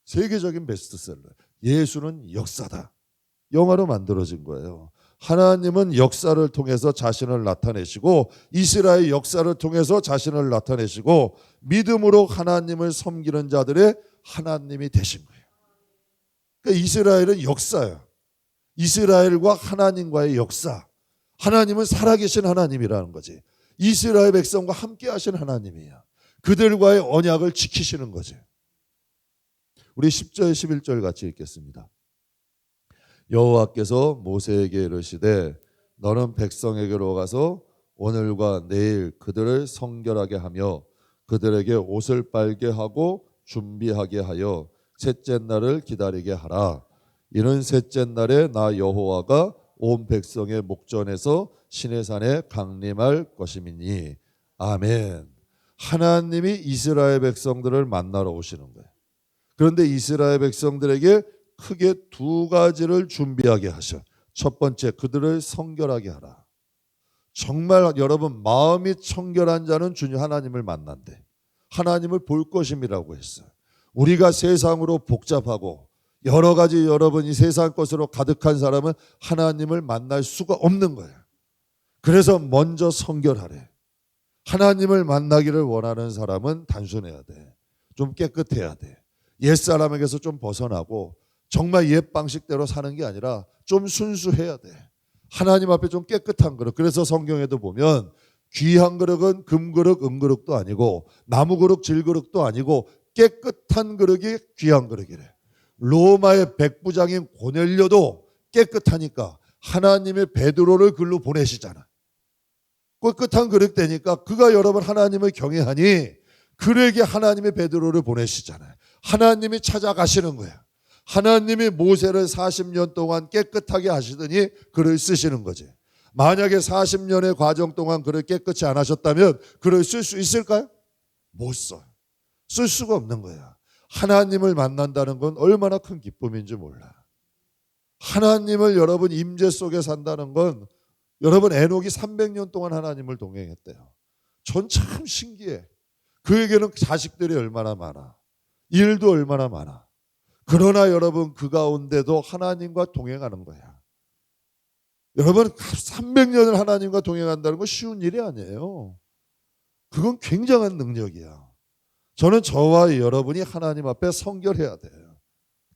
세계적인 베스트셀러. 예수는 역사다. 영화로 만들어진 거예요. 하나님은 역사를 통해서 자신을 나타내시고 이스라엘 역사를 통해서 자신을 나타내시고 믿음으로 하나님을 섬기는 자들의 하나님이 되신 거예요. 그러니까 이스라엘은 역사예요. 이스라엘과 하나님과의 역사. 하나님은 살아계신 하나님이라는 거지. 이스라엘 백성과 함께 하신 하나님이야. 그들과의 언약을 지키시는 거지. 우리 10절 11절 같이 읽겠습니다. 여호와께서 모세에게 이르시되 너는 백성에게로 가서 오늘과 내일 그들을 성결하게 하며 그들에게 옷을 빨게 하고 준비하게 하여 셋째 날을 기다리게 하라. 이는 셋째 날에 나 여호와가 온 백성의 목전에서 시내산에 강림할 것임이니. 아멘. 하나님이 이스라엘 백성들을 만나러 오시는 거예요. 그런데 이스라엘 백성들에게 크게 두 가지를 준비하게 하셔. 첫 번째, 그들을 성결하게 하라. 정말 여러분 마음이 청결한 자는 주님 하나님을 만난대. 하나님을 볼 것임이라고 했어요. 우리가 세상으로 복잡하고 여러 가지 여러분 이 세상 것으로 가득한 사람은 하나님을 만날 수가 없는 거예요. 그래서 먼저 성결하래. 하나님을 만나기를 원하는 사람은 단순해야 돼. 좀 깨끗해야 돼. 옛사람에게서 좀 벗어나고 정말 옛 방식대로 사는 게 아니라 좀 순수해야 돼. 하나님 앞에 좀 깨끗한 그릇. 그래서 성경에도 보면 귀한 그릇은 금그릇, 은그릇도 아니고 나무 그릇, 질그릇도 아니고 깨끗한 그릇이 귀한 그릇이래. 로마의 백부장인 고넬료도 깨끗하니까 하나님의 베드로를 글로 보내시잖아. 깨끗한 그릇 되니까 그가 여러분 하나님을 경외하니 그에게 하나님의 베드로를 보내시잖아요. 하나님이 찾아가시는 거야. 하나님이 모세를 40년 동안 깨끗하게 하시더니 그를 쓰시는 거지. 만약에 40년의 과정 동안 그를 깨끗이 안 하셨다면 그를 쓸 수 있을까요? 못 써. 쓸 수가 없는 거야. 하나님을 만난다는 건 얼마나 큰 기쁨인지 몰라. 하나님을 여러분 임재 속에 산다는 건 여러분 에녹이 300년 동안 하나님을 동행했대요. 전 참 신기해. 그에게는 자식들이 얼마나 많아. 일도 얼마나 많아. 그러나 여러분 그 가운데도 하나님과 동행하는 거야. 여러분 300년을 하나님과 동행한다는 건 쉬운 일이 아니에요. 그건 굉장한 능력이야. 저는 저와 여러분이 하나님 앞에 성결해야 돼요.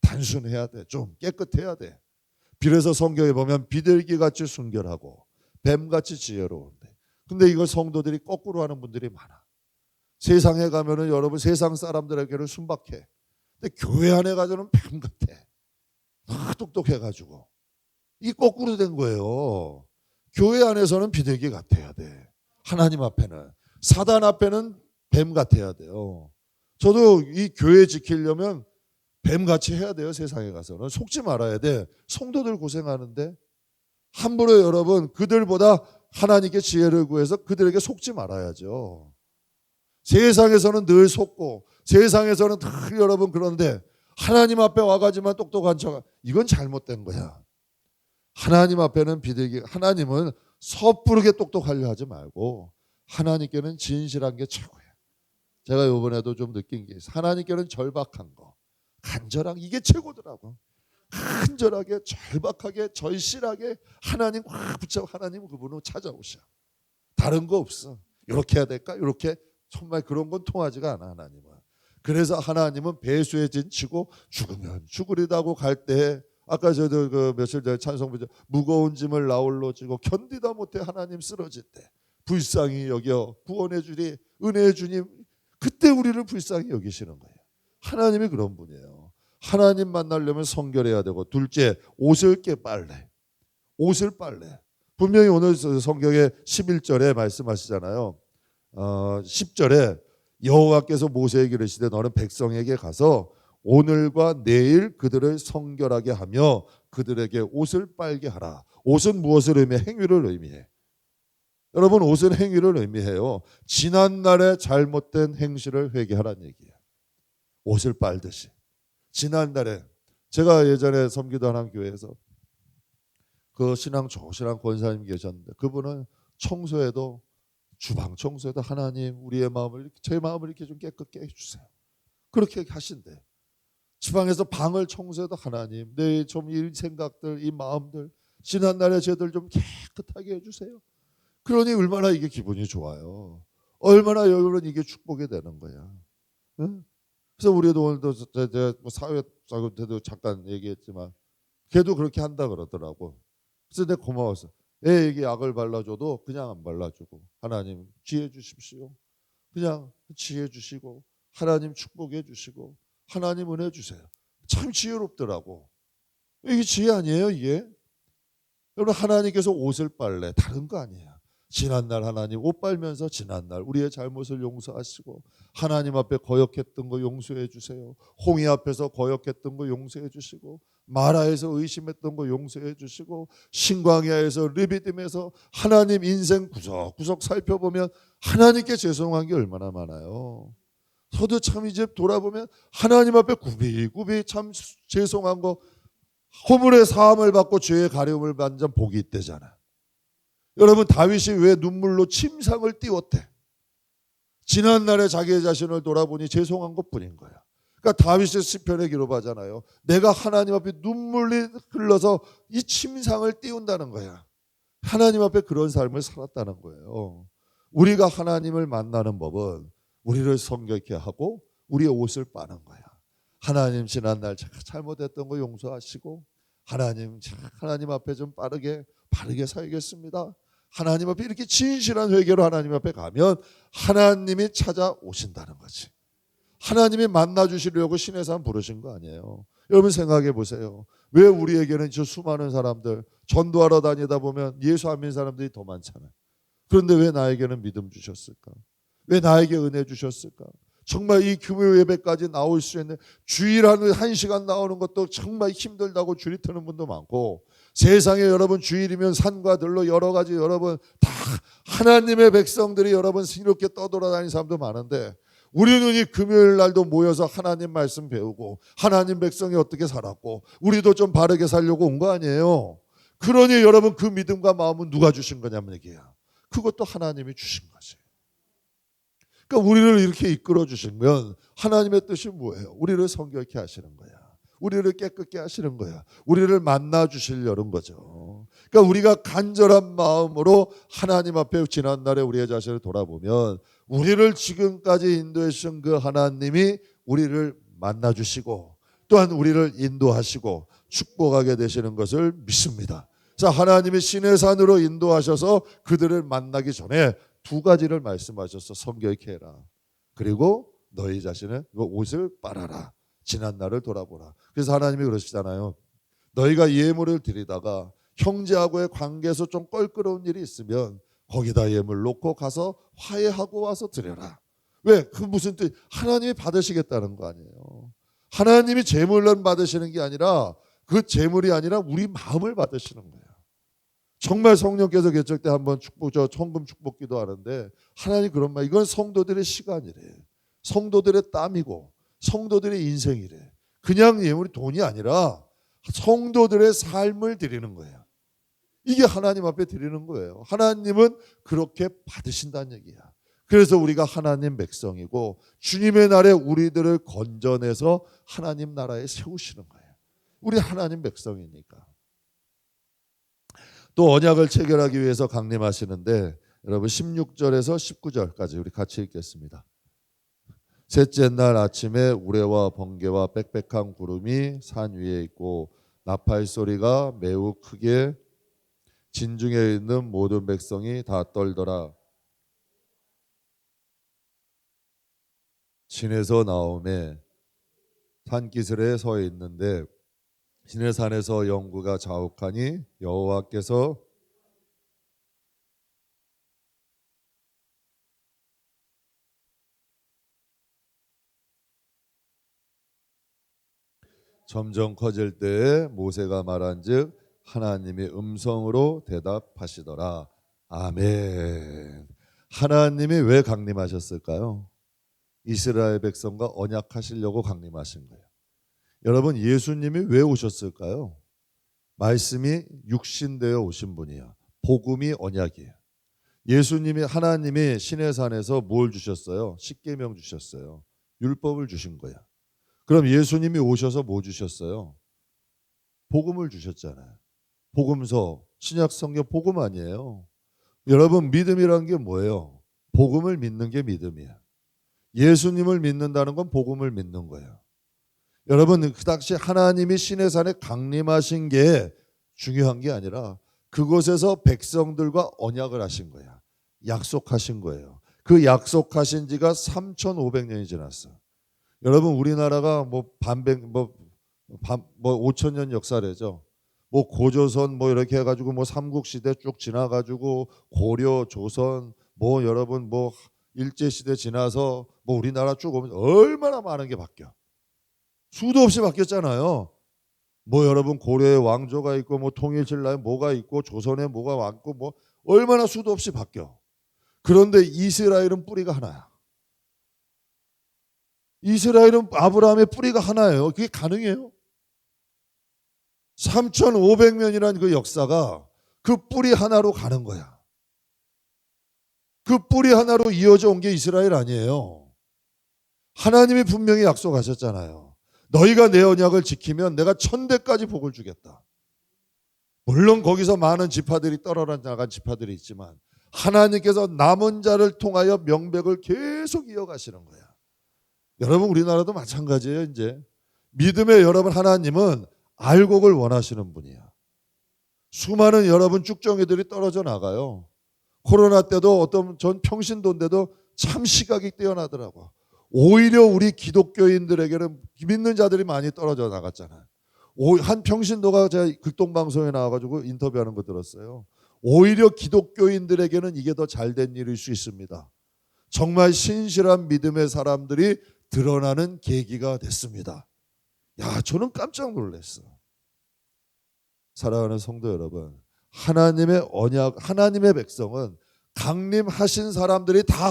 단순해야 돼. 좀 깨끗해야 돼. 그래서 성경에 보면 비둘기같이 순결하고 뱀같이 지혜로운데. 근데 이걸 성도들이 거꾸로 하는 분들이 많아. 세상에 가면은 여러분 세상 사람들에게는 순박해. 근데 교회 안에 가서는 뱀 같아. 막 똑똑해가지고. 이 거꾸로 된 거예요. 교회 안에서는 비둘기 같아야 돼. 하나님 앞에는. 사단 앞에는 뱀 같아야 돼요. 저도 이 교회 지키려면 뱀같이 해야 돼요. 세상에 가서는. 속지 말아야 돼. 성도들 고생하는데 함부로 여러분 그들보다 하나님께 지혜를 구해서 그들에게 속지 말아야죠. 세상에서는 늘 속고 세상에서는 늘 여러분 그런데 하나님 앞에 와가지만 똑똑한 척 이건 잘못된 거야. 하나님 앞에는 비둘기 하나님은 섣부르게 똑똑하려 하지 말고 하나님께는 진실한 게 최고야. 제가 이번에도 좀 느낀 게 있어요. 하나님께는 절박한 거 간절한 이게 최고더라고. 간절하게 절박하게 절실하게 하나님 확 붙잡고 하나님 그분을 찾아오셔. 다른 거 없어. 이렇게 해야 될까? 이렇게 정말 그런 건 통하지가 않아 하나님은. 그래서 하나님은 배수의 진치고 죽으면 죽으리다고 갈 때 아까 저도 그 며칠 전에 찬송부죠. 무거운 짐을 나홀로 지고 견디다 못해 하나님 쓰러질 때 불쌍히 여겨 구원해 주리 은혜의 주님 그때 우리를 불쌍히 여기시는 거예요. 하나님이 그런 분이에요. 하나님 만나려면 성결해야 되고 둘째 옷을 빨래. 옷을 빨래. 분명히 오늘 성경의 11절에 말씀하시잖아요. 10절에 여호와께서 모세에게 이르시되 너는 백성에게 가서 오늘과 내일 그들을 성결하게 하며 그들에게 옷을 빨게 하라. 옷은 무엇을 의미해? 행위를 의미해. 여러분 옷은 행위를 의미해요. 지난날의 잘못된 행실을 회개하라는 얘기예요. 옷을 빨듯이. 지난날에 제가 예전에 섬기던 한 교회에서 그 신앙 조신한 권사님 계셨는데 그분은 청소해도 주방 청소해도 하나님 우리의 마음을 제 마음을 이렇게 좀 깨끗게 해주세요. 그렇게 하신대. 지방에서 방을 청소해도 하나님 내 좀 이 생각들 이 마음들 지난날의 죄들 좀 깨끗하게 해주세요. 그러니 얼마나 이게 기분이 좋아요. 얼마나 여러분 이게 축복이 되는 거야. 응? 그래서 우리도 오늘도 제가 사회자한테도 잠깐 얘기했지만 걔도 그렇게 한다 그러더라고. 그래서 내가 고마웠어. 애에게 약을 발라줘도 그냥 안 발라주고 하나님 지혜 주십시오. 그냥 지혜 주시고 하나님 축복해 주시고 하나님 은혜 주세요. 참 지혜롭더라고. 이게 지혜 아니에요 이게? 여러분 하나님께서 옷을 빨래 다른 거 아니에요. 지난날 하나님 옷 빨면서 지난날 우리의 잘못을 용서하시고 하나님 앞에 거역했던 거 용서해 주세요. 홍해 앞에서 거역했던 거 용서해 주시고 마라에서 의심했던 거 용서해 주시고 신광야에서 르비딤에서 하나님 인생 구석구석 살펴보면 하나님께 죄송한 게 얼마나 많아요. 저도 참 이제 돌아보면 하나님 앞에 굽이굽이 참 죄송한 거 허물의 사함을 받고 죄의 가려움을 받는 복이 있대잖아. 여러분 다윗이 왜 눈물로 침상을 띄웠대? 지난날에 자기 자신을 돌아보니 죄송한 것뿐인 거야. 그러니까 다윗의 시편에 기록하잖아요. 내가 하나님 앞에 눈물이 흘러서 이 침상을 띄운다는 거야. 하나님 앞에 그런 삶을 살았다는 거예요. 우리가 하나님을 만나는 법은 우리를 성결케 하고 우리의 옷을 빠는 거야. 하나님 지난날 잘못했던 거 용서하시고 하나님 앞에 좀 바르게 살겠습니다. 하나님 앞에 이렇게 진실한 회개로 하나님 앞에 가면 하나님이 찾아오신다는 거지. 하나님이 만나주시려고 신의 산 부르신 거 아니에요. 여러분 생각해 보세요. 왜 우리에게는 저 수많은 사람들 전도하러 다니다 보면 예수 안 믿는 사람들이 더 많잖아요. 그런데 왜 나에게는 믿음 주셨을까? 왜 나에게 은혜 주셨을까? 정말 이 규모 예배까지 나올 수 있는 주일 한 1시간 나오는 것도 정말 힘들다고 줄이 트는 분도 많고, 세상에 여러분 주일이면 산과 들로 여러 가지 여러분 다 하나님의 백성들이 여러분 이렇게 떠돌아다니는 사람도 많은데, 우리는 이 금요일 날도 모여서 하나님 말씀 배우고 하나님 백성이 어떻게 살았고 우리도 좀 바르게 살려고 온 거 아니에요. 그러니 여러분 그 믿음과 마음은 누가 주신 거냐면 얘기야. 그것도 하나님이 주신 거지. 그러니까 우리를 이렇게 이끌어 주시면 하나님의 뜻이 뭐예요? 우리를 성결케 하시는 거야. 우리를 깨끗게 하시는 거야. 우리를 만나 주시려는 거죠. 그러니까 우리가 간절한 마음으로 하나님 앞에 지난날에 우리의 자신을 돌아보면 우리를 지금까지 인도해 주신 그 하나님이 우리를 만나 주시고 또한 우리를 인도하시고 축복하게 되시는 것을 믿습니다. 자, 하나님이 신의 산으로 인도하셔서 그들을 만나기 전에 두 가지를 말씀하셔서 성결케 해라. 그리고 너희 자신의 옷을 빨아라. 지난 날을 돌아보라. 그래서 하나님이 그러시잖아요. 너희가 예물을 드리다가 형제하고의 관계에서 좀 껄끄러운 일이 있으면 거기다 예물 놓고 가서 화해하고 와서 드려라. 왜? 그 무슨 뜻? 하나님이 받으시겠다는 거 아니에요. 하나님이 재물을 받으시는 게 아니라 그 재물이 아니라 우리 마음을 받으시는 거예요. 정말 성령께서 개척 때 한번 천금 축복기도 하는데 하나님 그런 말, 이건 성도들의 시간이래. 성도들의 땀이고 성도들의 인생이래. 그냥 예물이 돈이 아니라 성도들의 삶을 드리는 거예요. 이게 하나님 앞에 드리는 거예요. 하나님은 그렇게 받으신다는 얘기야. 그래서 우리가 하나님 백성이고 주님의 날에 우리들을 건져내서 하나님 나라에 세우시는 거예요. 우리 하나님 백성이니까. 또 언약을 체결하기 위해서 강림하시는데 여러분 16절에서 19절까지 우리 같이 읽겠습니다. 셋째 날 아침에 우레와 번개와 빽빽한 구름이 산 위에 있고 나팔 소리가 매우 크게 진중에 있는 모든 백성이 다 떨더라. 진에서 나오매 산기슭에 서 있는데 진의 산에서 영구가 자욱하니 여호와께서 점점 커질 때에 모세가 말한즉 하나님이 음성으로 대답하시더라. 아멘. 하나님이 왜 강림하셨을까요? 이스라엘 백성과 언약하시려고 강림하신 거예요. 여러분 예수님이 왜 오셨을까요? 말씀이 육신되어 오신 분이야. 복음이 언약이에요. 예수님이 하나님이 신의 산에서 뭘 주셨어요? 십계명 주셨어요. 율법을 주신 거야. 그럼 예수님이 오셔서 뭐 주셨어요? 복음을 주셨잖아요. 복음서, 신약 성경 복음 아니에요. 여러분 믿음이란 게 뭐예요? 복음을 믿는 게 믿음이야. 예수님을 믿는다는 건 복음을 믿는 거예요. 여러분 그 당시 하나님이 신의 산에 강림하신 게 중요한 게 아니라 그곳에서 백성들과 언약을 하신 거야. 약속하신 거예요. 그 약속하신 지가 3,500년이 지났어. 여러분 우리나라가 뭐 5,000년 역사래죠. 뭐 고조선 뭐 이렇게 해가지고 뭐 삼국시대 쭉 지나가지고 고려, 조선 뭐 여러분 뭐 일제시대 지나서 뭐 우리나라 쭉 오면 얼마나 많은 게 바뀌어. 수도 없이 바뀌었잖아요. 뭐 여러분 고려에 왕조가 있고 뭐 통일신라에 뭐가 있고 조선에 뭐가 왔고 뭐 얼마나 수도 없이 바뀌어. 그런데 이스라엘은 뿌리가 하나야. 이스라엘은 아브라함의 뿌리가 하나예요. 그게 가능해요? 3,500년이라는 그 역사가 그 뿌리 하나로 가는 거야. 그 뿌리 하나로 이어져 온 게 이스라엘 아니에요. 하나님이 분명히 약속하셨잖아요. 너희가 내 언약을 지키면 내가 1000대까지 복을 주겠다. 물론 거기서 많은 지파들이 떨어져 나간 지파들이 있지만 하나님께서 남은 자를 통하여 명백을 계속 이어가시는 거야. 여러분 우리나라도 마찬가지예요. 이제 믿음의 여러분 하나님은 알곡을 원하시는 분이야. 수많은 여러분 쭉정이들이 떨어져 나가요. 코로나 때도 어떤 전 평신도인데도 참 시각이 뛰어나더라고. 오히려 우리 기독교인들에게는 믿는 자들이 많이 떨어져 나갔잖아요. 한 평신도가 제가 극동방송에 나와가지고 인터뷰하는 거 들었어요. 오히려 기독교인들에게는 이게 더 잘된 일일 수 있습니다. 정말 신실한 믿음의 사람들이 드러나는 계기가 됐습니다. 야, 저는 깜짝 놀랐어. 사랑하는 성도 여러분, 하나님의 언약, 하나님의 백성은 강림하신 사람들이 다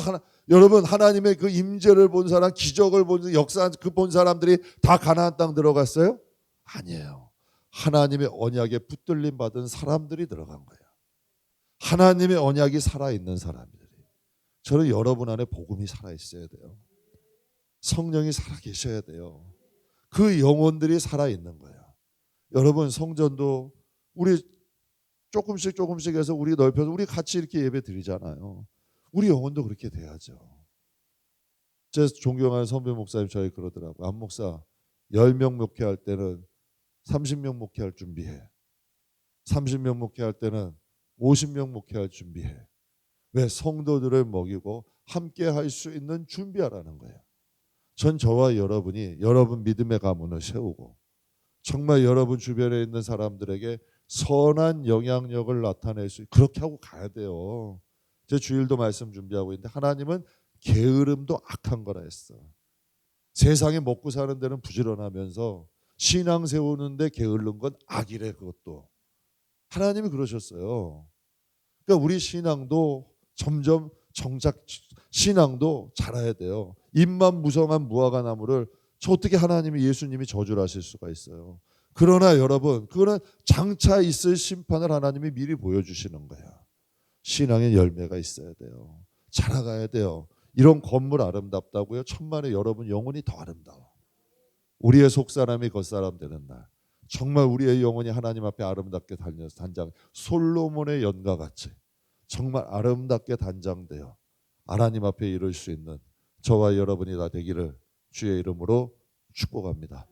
여러분 하나님의 그 임재를 본 사람, 기적을 본 역사 그 본 사람들이 다 가나안 땅 들어갔어요? 아니에요. 하나님의 언약에 붙들림 받은 사람들이 들어간 거예요. 하나님의 언약이 살아있는 사람들이. 저는 여러분 안에 복음이 살아있어야 돼요. 성령이 살아계셔야 돼요. 그 영혼들이 살아있는 거예요. 여러분 성전도 우리 조금씩 해서 우리 넓혀서 우리 같이 이렇게 예배 드리잖아요. 우리 영혼도 그렇게 돼야죠. 제 존경하는 선배 목사님 저희 그러더라고요. 안 목사 10명 목회할 때는 30명 목회할 준비해. 30명 목회할 때는 50명 목회할 준비해. 왜? 성도들을 먹이고 함께 할 수 있는 준비하라는 거예요. 전 저와 여러분이 여러분 믿음의 가문을 세우고 정말 여러분 주변에 있는 사람들에게 선한 영향력을 나타낼 수 그렇게 하고 가야 돼요. 제 주일도 말씀 준비하고 있는데 하나님은 게으름도 악한 거라 했어. 세상에 먹고 사는 데는 부지런하면서 신앙 세우는데 게으른 건 악이래. 그것도 하나님이 그러셨어요. 그러니까 우리 신앙도 점점 정작 신앙도 자라야 돼요. 잎만 무성한 무화과 나무를 저 어떻게 하나님이 예수님이 저주를 하실 수가 있어요. 그러나 여러분 그거는 장차 있을 심판을 하나님이 미리 보여주시는 거야. 신앙의 열매가 있어야 돼요. 자라가야 돼요. 이런 건물 아름답다고요. 천만에 여러분 영혼이 더 아름다워. 우리의 속사람이 겉사람 되는 날 정말 우리의 영혼이 하나님 앞에 아름답게 단장 솔로몬의 연가 같이 정말 아름답게 단장되어 하나님 앞에 이룰 수 있는 저와 여러분이 다 되기를 주의 이름으로 축복합니다.